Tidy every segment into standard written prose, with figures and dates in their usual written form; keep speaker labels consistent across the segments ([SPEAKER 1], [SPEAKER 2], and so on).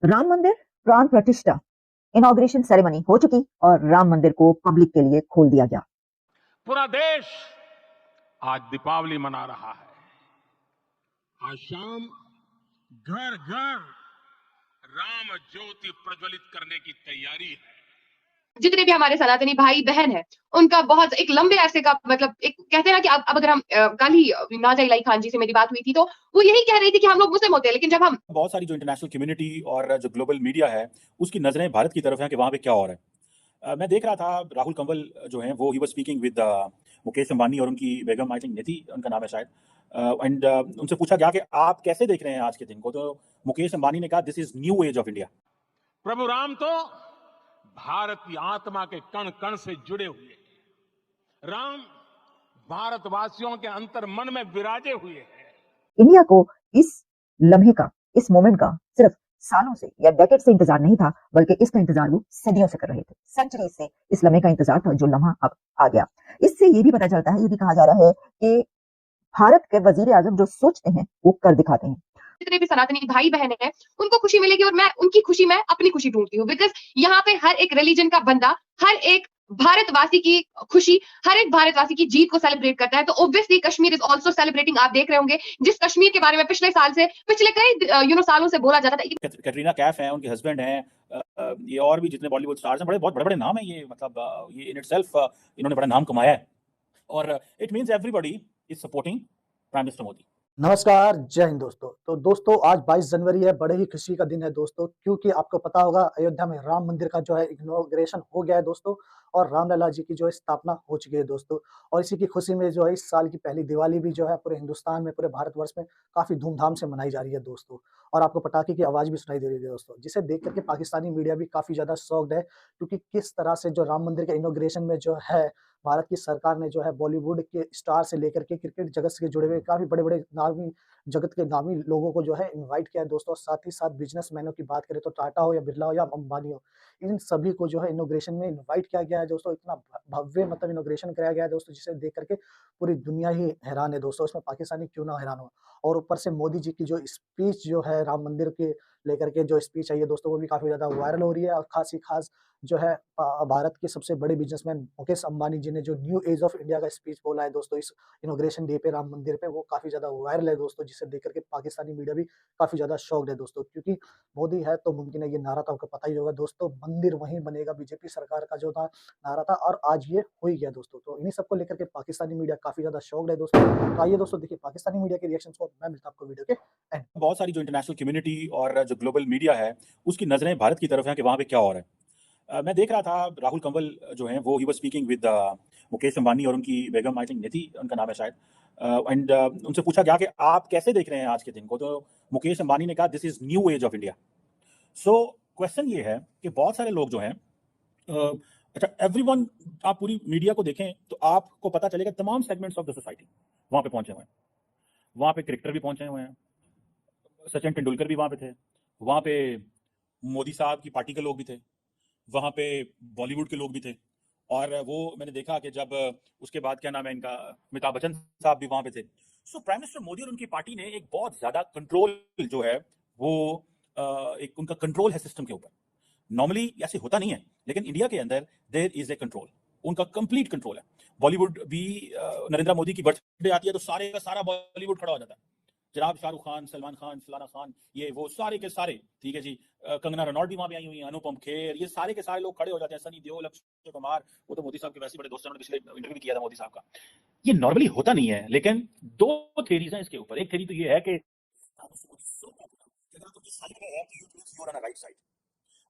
[SPEAKER 1] राम मंदिर प्राण प्रतिष्ठा इनॉग्रेशन सेरेमनी हो चुकी और राम मंदिर को पब्लिक के लिए खोल दिया गया।
[SPEAKER 2] पूरा देश आज दीपावली मना रहा है। आज शाम घर घर राम ज्योति प्रज्वलित करने की तैयारी है।
[SPEAKER 3] जितने भी हमारे सनातनी भाई बहन हैं, उनका बहुत एक लंबे अरसे का मतलब एक कहते हैं ना कि अब अगर हम कल ही नाज़ा इलाही खान जी से मेरी बात हुई थी, तो वो यही कह रही थी कि हम लोग मुस्लिम होते हैं, लेकिन जब हम
[SPEAKER 4] बहुत सारी जो इंटरनेशनल कम्युनिटी और जो ग्लोबल मीडिया है उसकी नजरें भारत की तरफ हैं कि वहाँ पे क्या हो रहा है। मैं देख रहा था राहुल कंवल जो हैं वो he was speaking with Mukesh Ambani और उनकी बेगम, आई थिंक निधि उनका नाम है शायद, एंड उनसे पूछा गया कि आप कैसे देख रहे हैं आज के दिन को, तो मुकेश अंबानी ने कहा this is new age of India.
[SPEAKER 2] Prabhu Ram तो भारत की आत्मा के कण कण से जुड़े हुए हैं। राम भारतवासियों के अंतर मन में विराजे हुए हैं।
[SPEAKER 1] इंडिया को इस लम्हे का, इस मोमेंट का सिर्फ सालों से या डेकेड से इंतजार नहीं था, बल्कि इसका इंतजार वो सदियों से कर रहे थे। सेंचुरी से इस लम्हे का इंतजार था, जो लम्हा अब आ गया। इससे ये भी पता चलता है, ये भी कहा जा रहा है कि भारत के वजीर आजम जो सोचते हैं वो कर दिखाते हैं।
[SPEAKER 3] जितने भी सनातनी भाई बहन हैं, उनको खुशी मिलेगी और मैं उनकी खुशी में अपनी खुशी ढूंढती हूँ। बिकॉज यहाँ पे हर एक रिलीजन का बंदा, हर एक भारतवासी की खुशी, हर एक भारतवासी की जीत को सेलिब्रेट करता है। तो obviously Kashmir is also celebrating. आप देख रहे होंगे जिस कश्मीर के बारे में पिछले कई सालों से बोला जाता था।
[SPEAKER 4] कैटरीना कैफ है, उनके हस्बैंड हैं, ये और भी जितने बॉलीवुड स्टार्स हैं, बहुत बड़े बड़े नाम है ये, मतलब ये इन इटसेल्फ इन्होंने बड़ा नाम कमाया है और it means everybody is supporting prime minister Modi.
[SPEAKER 5] नमस्कार, जय हिंद दोस्तों। तो दोस्तों आज 22 जनवरी है, बड़े ही खुशी का दिन है दोस्तों, क्योंकि आपको पता होगा अयोध्या में राम मंदिर का जो है इनॉग्रेशन हो गया है दोस्तों, और रामलला जी की जो है स्थापना हो चुकी है दोस्तों। और इसी की खुशी में जो है इस साल की पहली दिवाली भी जो है पूरे हिंदुस्तान में, पूरे भारतवर्ष में काफी धूमधाम से मनाई जा रही है दोस्तों। और आपको पटाखे की आवाज भी सुनाई दे रही है दोस्तों, जिसे देख करके पाकिस्तानी मीडिया भी काफी ज्यादा शॉक्ड है, क्योंकि किस तरह से जो राम मंदिर के इनॉग्रेशन में जो है भारत की सरकार ने जो है बॉलीवुड के स्टार से लेकर के क्रिकेट जगत से जुड़े हुए काफी बड़े-बड़े नामी जगत के नामी लोगों को जो है इनवाइट किया है दोस्तों। साथ ही साथ बिजनेसमैनों की बात करें तो टाटा हो या बिरला हो या अंबानी हो, इन सभी को जो है इनॉग्रेशन में इनवाइट किया गया है दोस्तों। इतना भव्य मतलब इनॉग्रेशन कराया गया है दोस्तों, जिसे देख करके पूरी दुनिया ही हैरान है दोस्तों। इसमें पाकिस्तानी क्यों ना हैरान हो। और ऊपर से मोदी जी की जो स्पीच जो है राम मंदिर के लेकर के जो स्पीच आई है दोस्तों, वो भी काफी ज्यादा वायरल हो रही है। और खास ही खास जो है भारत के सबसे बड़े बिजनेसमैन मुकेश अंबानी जी ने जो न्यू एज ऑफ इंडिया का स्पीच बोला है दोस्तों इस इनॉग्रेशन डे पे राम मंदिर पे, वो काफी ज्यादा वायरल है दोस्तों, जिसे देख करके पाकिस्तानी मीडिया भी काफी ज्यादा शॉक्ड है दोस्तों। क्योंकि मोदी है तो मुमकिन है, ये नारा तो आपको पता ही होगा दोस्तों, मंदिर वहीं बनेगा, बीजेपी सरकार का जो था नारा था, और आज ये हो ही गया दोस्तों। तो इन्हीं सबको लेकर के पाकिस्तानी मीडिया काफी ज्यादा शॉक्ड है दोस्तों। तो आइए दोस्तों देखिए पाकिस्तानी मीडिया के रिएक्शन को, मैं मिलता हूं आपको वीडियो के एंड।
[SPEAKER 4] बहुत सारी जो इंटरनेशनल कम्युनिटी और जो ग्लोबल मीडिया है उसकी नजरें भारत की तरफ हैं कि वहाँ पे क्या हो रहा है। मैं देख रहा था राहुल कंवल जो हैं वो he was speaking with Mukesh Ambani और उनकी बेगम, आई थिंक निधि उनका नाम है शायद, एंड उनसे पूछा गया कि आप कैसे देख रहे हैं आज के दिन को, तो मुकेश अंबानी ने कहा this is new age of India. So question ये है कि बहुत सारे लोग जो हैं, अच्छा एवरीवन, आप पूरी मीडिया को देखें तो आपको पता चलेगा तमाम सेगमेंट्स ऑफ द सोसाइटी वहाँ पे पहुंचे हुए हैं। वहाँ पे क्रिकेटर भी पहुंचे हुए हैं, सचिन तेंदुलकर भी वहाँ पे थे, वहाँ पे मोदी साहब की पार्टी के लोग भी थे, वहाँ पे बॉलीवुड के लोग भी थे, और वो मैंने देखा कि जब उसके बाद क्या नाम है इनका, अमिताभ बच्चन साहब भी वहाँ पे थे। सो प्राइम मिनिस्टर मोदी और उनकी पार्टी ने एक बहुत ज्यादा कंट्रोल जो है वो एक उनका कंट्रोल है सिस्टम के ऊपर। नॉर्मली ऐसे होता नहीं है, लेकिन इंडिया के अंदर देयर इज ए कंट्रोल, उनका कंप्लीट कंट्रोल है। बॉलीवुड भी नरेंद्र मोदी की बर्थडे आती है तो सारे का सारा बॉलीवुड खड़ा हो जाता है, जनाब शाहरुख खान, सलमान खान, फलाना खान, ये वो सारे के सारे, ठीक है जी, कंगना रनौत भी वहां पे आई हुई है, अनुपम खेर, ये सारे के सारे लोग खड़े हो जाते हैं, सनी देओल, अक्षय कुमार, वो तो मोदी साहब के वैसे बड़े दोस्त हैं, उन्होंने पिछले इंटरव्यू भी किया था मोदी साहब का। ये नॉर्मली होता नहीं है, लेकिन दो थेरीज हैं इसके ऊपर। एक थेरी तो ये है कि राइट साइड,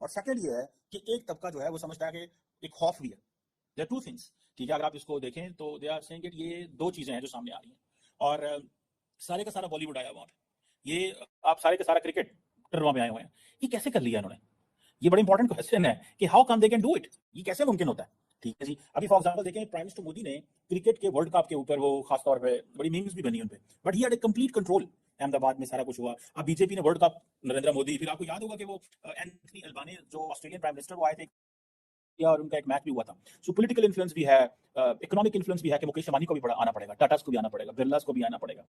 [SPEAKER 4] और सेकंड ये है कि एक तबका जो है वो समझता है कि एक खौफ भी है। देयर टू थिंग्स, ठीक है, अगर आप इसको देखें तो दे आर सेइंग कि ये दो चीजें हैं जो सामने आ रही हैं। और सारे का सारा बॉलीवुड आया वहां पे, ये आप सारे का सारा क्रिकेटर वहां पे आए हुए हैं, ये कैसे कर लिया इन्होंने? ये बड़ा इंपॉर्टेंट क्वेश्चन है कि how come they can do it, ये कैसे मुमकिन होता है? ठीक है जी, अभी फॉर एग्जांपल देखें, प्राइम मिनिस्टर मोदी ने क्रिकेट के वर्ल्ड कप के ऊपर वो खास तौर पे बड़ी मीम्स भी बनी उन पे, but he had a complete control. Ahmedabad में सारा कुछ हुआ। अब बीजेपी ने वर्ल्ड कप, नरेंद्र मोदी, फिर आपको याद होगा कि वो एंथनी अल्बानी जो ऑस्ट्रेलियन प्राइम मिनिस्टर वो आए थे और उनका एक मैच भी हुआ था। सो पॉलिटिकल इन्फ्लुएंस भी है, इकोनॉमिक इन्फ्लुएंस भी है कि मुकेश अंबानी को भी बड़ा आना पड़ेगा, टाटास को भी आना पड़ेगा, बिरलास को भी आना पड़ेगा,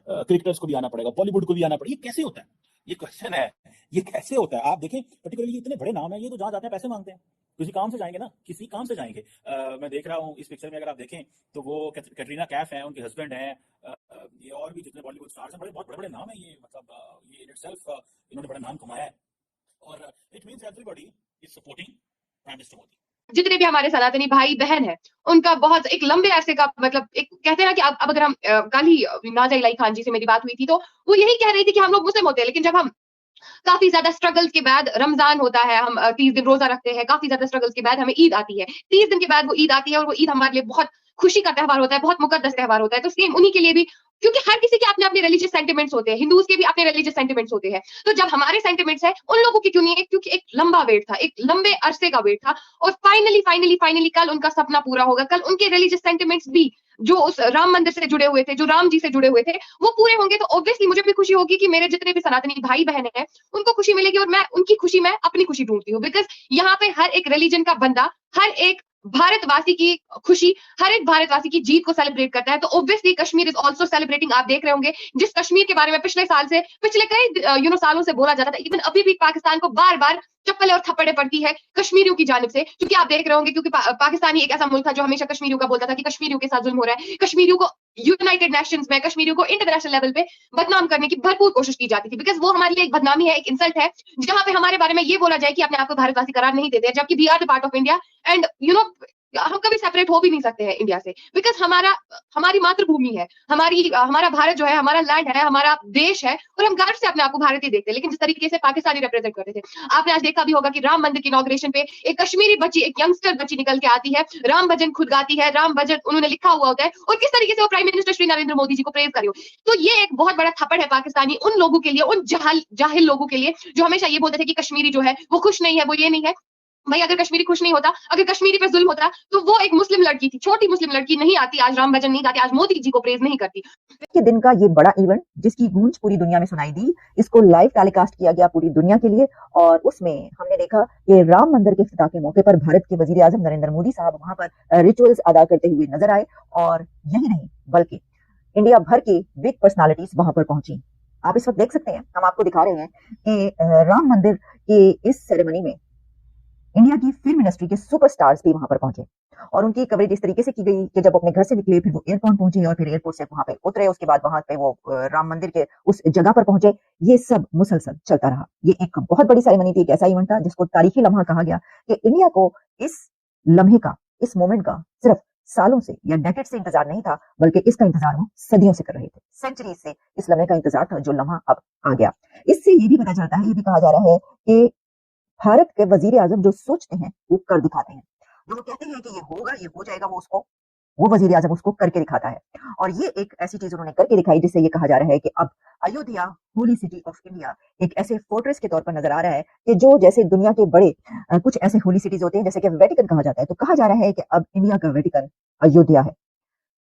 [SPEAKER 4] क्रिकेटर्स को भी आना पड़ेगा, बॉलीवुड को भी आना पड़ेगा। ये कैसे होता है? ये क्वेश्चन है, ये कैसे होता है? आप देखें पर्टिकुलरली इतने बड़े नाम हैं, ये तो जहाँ जाते हैं पैसे माँगते हैं। किसी काम से जाएँगे ना, किसी काम से जाएँगे। मैं देख रहा हूँ इस पिक्चर में अगर आप देखें तो वो कैटरीना कैफ हैं, उनके हस्बैंड हैं, ये और भी जितने बॉलीवुड स्टार्स हैं, बहुत बड़े-बड़े नाम हैं ये, मतलब ये इन इटसेल्फ इन्होंने बड़ा नाम कमाया है और it means everybody is supporting prime minister Modi.
[SPEAKER 3] जितने भी हमारे सनातनी भाई बहन हैं, उनका बहुत एक लंबे अरसे का मतलब एक कहते हैं ना कि अब अगर हम कल ही नाज़ा इलाही खान जी से मेरी बात हुई थी, तो वो यही कह रही थी कि हम लोग मुस्लिम होते हैं, लेकिन जब हम काफ़ी ज़्यादा स्ट्रगल्स के बाद रमज़ान होता है, हम 30 दिन रोज़ा रखते हैं, काफ़ी ज़्यादा स्ट्रगल्स के बाद हमें ईद आती है। 30 दिन के बाद वो ईद आती है और वो ईद हमारे लिए बहुत खुशी का त्योहार होता है, बहुत मुकद्दस त्योहार होता है। तो सेम उन्हीं के लिए भी, क्योंकि हर किसी के अपने-अपने रिलिजियस सेंटिमेंट्स होते हैं, हिंदूज़ के भी अपने रिलिजियस सेंटिमेंट्स होते हैं। तो जब हमारे सेंटिमेंट्स हैं, उन लोगों के क्यों नहीं है? क्योंकि एक लंबा वेट था, एक लंबे अरसे का वेट था और फाइनली कल उनका सपना पूरा होगा। कल उनके रिलिजियस सेंटिमेंट्स भी जो उस राम मंदिर से जुड़े हुए थे, जो राम जी से जुड़े हुए थे, वो पूरे होंगे। तो ऑब्वियसली मुझे भी खुशी होगी कि मेरे जितने भी सनातनी भाई-बहन हैं, उनको खुशी मिलेगी और मैं उनकी खुशी मैं अपनी खुशी ढूँढती हूँ। बिकॉज़ यहाँ पे हर एक रिलिजन का बंदा, हर एक भारतवासी की खुशी, हर एक भारतवासी की जीत को सेलिब्रेट करता है। तो obviously Kashmir is also celebrating. आप देख रहे होंगे जिस कश्मीर के बारे में पिछले साल से पिछले कई सालों से बोला जाता था, इवन अभी भी पाकिस्तान को बार-बार चप्पलें और थप्पड़ें पड़ती है कश्मीरियों की जानिब से, क्योंकि आप देख रहे होंगे क्योंकि पाकिस्तान ही एक ऐसा मुल्क था जो हमेशा कश्मीरियों का बोलता था कि कश्मीरियों के साथ जुल्म हो रहा है। कश्मीरियों को यूनाइटेड नेशंस में, कश्मीरियों को इंटरनेशनल लेवल पे बदनाम करने की भरपूर कोशिश की जाती थी, बिकॉज़ वो हमारे लिए एक बदनामी है, एक इंसल्ट है, जहाँ पे हमारे बारे में ये बोला जाए कि अपने आप को भारतवासी करार नहीं देते हैं, जबकि we are the part of India and हम कभी सेपरेट हो भी नहीं सकते हैं इंडिया से, बिकॉज़ हमारी मातृभूमि है, हमारा भारत जो है, हमारा लैंड है, हमारा देश है और हम गर्व से अपने आप को भारतीय देखते हैं। लेकिन जिस तरीके से पाकिस्तानी रिप्रेजेंट करते थे, आपने आज देखा भी होगा कि राम मंदिर की इनॉग्रेशन पे एक कश्मीरी बच्ची, एक यंगस्टर बच्ची निकल के आती है, राम भजन खुद गाती है, राम भजन उन्होंने लिखा हुआ होता है और किस तरीके से वो प्राइम मिनिस्टर श्री नरेंद्र मोदी जी को प्रेज़ कर रही हो। तो ये एक बहुत बड़ा थप्पड़ है पाकिस्तानी उन लोगों के लिए, उन जाहिल लोगों के लिए, जो हमेशा ये बोलते थे कि कश्मीरी जो है, वो खुश नहीं है, वो ये नहीं है। भाई अगर कश्मीरी खुश नहीं होता, अगर कश्मीरी पे ज़ुल्म होता, तो वो एक मुस्लिम लड़की थी, छोटी मुस्लिम लड़की नहीं आती, आज राम भजन नहीं गाती, आज मोदी जी को प्रेज़ नहीं करती।
[SPEAKER 1] के दिन का ये बड़ा इवेंट जिसकी गूंज पूरी दुनिया में सुनाई दी, इसको लाइव टेलीकास्ट किया गया पूरी दुनिया के लिए और उसमें हमने देखा कि राम मंदिर के इफ्तिताह के मौके पर भारत के वजीर आजम नरेंद्र मोदी साहब वहां पर रिचुअल्स अदा करते हुए नजर आए और यही नहीं बल्कि इंडिया भर की बिग पर्सनालिटीज वहां पर पहुंची। आप इस वक्त देख सकते हैं, हम आपको दिखा रहे हैं कि राम मंदिर की इस सेरेमनी में इंडिया की फिल्म इंडस्ट्री के सुपरस्टार्स भी वहां पर पहुंचे और उनकी कवरेज इस तरीके से की गई कि जब अपने घर से निकले फिर वो एयरपोर्ट पहुंचे और फिर एयरपोर्ट से वहां पे उतरे, उसके बाद वहां पे वो राम मंदिर के उस जगह पर पहुंचे। ये सब मुसलसल चलता रहा। ये एक बहुत बड़ी सेरेमनी थी, एक ऐसा इवेंट था जिसको तारीखी लम्हा कहा गया कि इंडिया को इस लम्हे का, इस मोमेंट का सिर्फ सालों से या डेकेड से इंतजार नहीं था, बल्कि इसका इंतजार वो सदियों से कर रहे थे। सेंचुरी से इस लम्हे का इंतजार था जो लम्हा अब आ गया। इससे ये भी पता चलता है, ये भी कहा जा रहा है कि भारत के वजीर आजम जो सोचते हैं वो कर दिखाते हैं। जो वो कहते हैं कि ये होगा, ये हो जाएगा, वो वजीर आजम उसको करके दिखाता है। और ये एक ऐसी चीज उन्होंने करके दिखाई जिससे ये कहा जा रहा है कि अब Ayodhya holy city of India एक ऐसे फोर्ट्रेस के तौर पर नजर आ रहा है कि जो जैसे दुनिया के बड़े कुछ ऐसे होली सिटीज होते हैं जैसे कि वेटिकन कहा जाता है, तो कहा जा रहा है कि अब इंडिया का वेटिकन अयोध्या है।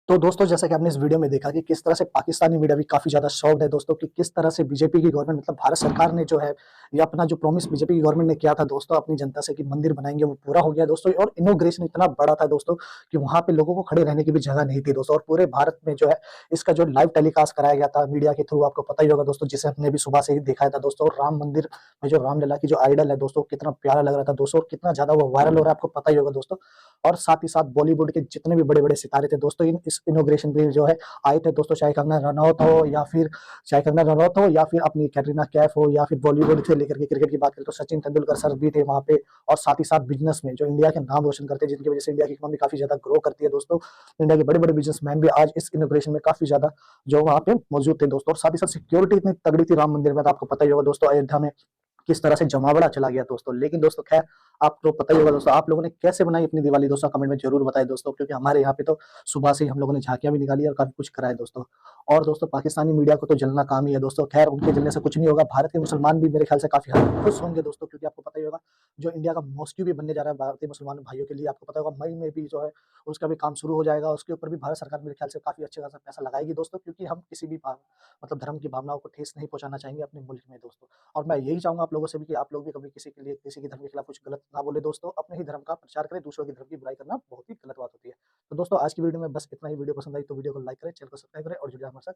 [SPEAKER 5] तो दोस्तों जैसा कि आपने इस वीडियो में देखा कि किस तरह से पाकिस्तानी मीडिया भी काफ़ी ज़्यादा शॉक्ड है दोस्तों कि किस तरह से बीजेपी की गवर्नमेंट मतलब भारत सरकार ने जो है ये अपना जो प्रॉमिस बीजेपी की गवर्नमेंट ने किया था दोस्तों अपनी जनता से कि मंदिर बनाएंगे वो पूरा हो गया दोस्तों। और इनॉग्रेशन इतना बड़ा था दोस्तों कि वहाँ पे लोगों को खड़े रहने की भी जगह नहीं थी दोस्तों। और पूरे भारत में जो है इसका जो लाइव टेलीकास्ट कराया गया था मीडिया के थ्रू, आपको पता ही होगा दोस्तों, जिसे हमने भी सुबह से ही देखा था दोस्तों। और राम मंदिर में जो रामलला की जो आइडल है दोस्तों कितना प्यारा लग रहा था दोस्तों और कितना ज़्यादा वो वायरल हो रहा है आपको पता ही होगा दोस्तों। और साथ ही साथ बॉलीवुड के जितने भी बड़े-बड़े सितारे थे दोस्तों इस इनॉग्रेशन पे जो है आए थे दोस्तों, चाहे कंगना रनौत हो या फिर अपनी कैटरीना कैफ हो या फिर बॉलीवुड से लेकर के क्रिकेट की बात करें तो सचिन तेंदुलकर सर भी थे वहाँ पे। और साथ ही साथ बिजनेस में जो इंडिया के नाम रोशन करते हैं जिनकी वजह से इंडिया की इकोनॉमी काफ़ी ज़्यादा ग्रो करती है दोस्तों। इंडिया के बड़े-बड़े बिजनेसमैन भी आज इस इनॉग्रेशन में काफ़ी ज़्यादा जो वहाँ पे मौजूद थे दोस्तों। और साथ ही साथ सिक्योरिटी इतनी तगड़ी थी राम मंदिर में, तो आपको पता ही होगा दोस्तों अयोध्या में किस तरह से जमावड़ा चला गया दोस्तों। लेकिन दोस्तों खैर आपको पता ही होगा दोस्तों आप लोगों ने कैसे बनाई अपनी दिवाली दोस्तों कमेंट में ज़रूर बताएँ दोस्तों, क्योंकि हमारे यहाँ पे तो सुबह से ही हम लोगों ने झाँकियाँ भी निकाली और काफ़ी कुछ करा है दोस्तों। और दोस्तों पाकिस्तानी मीडिया को तो जलना काम ही है दोस्तों। खैर उनके जलने से कुछ नहीं होगा, भारत के मुसलमान भी मेरे ख्याल से काफ़ी हद तक खुश होंगे दोस्तों, क्योंकि आपको पता ही होगा जो इंडिया का मॉस्क्यू भी बनने जा रहा है भारतीय मुसलमान भाइयों के लिए, आपको पता होगा मई में भी जो है उसका भी काम शुरू हो जाएगा। उसके ऊपर भी भारत सरकार मेरे ख्याल से काफ़ी अच्छे खासा पैसा लगाएगी दोस्तों, क्योंकि हम किसी भी मतलब धर्म की भावनाओं को ठेस नहीं पहुँचाना चाहेंगे अपने मुल्क में दोस्तों। और मैं यही चाहूँगा आप लोगों से भी कि आप लोग भी कभी किसी के लिए किसी के धर्म के खिलाफ कुछ गलत ना बोले दोस्तों, अपने ही धर्म का प्रचार करें, दूसरों के धर्म की बुराई करना बहुत ही गलत बात होती है। तो दोस्तों आज की वीडियो में बस इतना ही। वीडियो पसंद आई तो वीडियो को लाइक करें, चैनल को सब्सक्राइब करें और जुड़े हमारे साथ।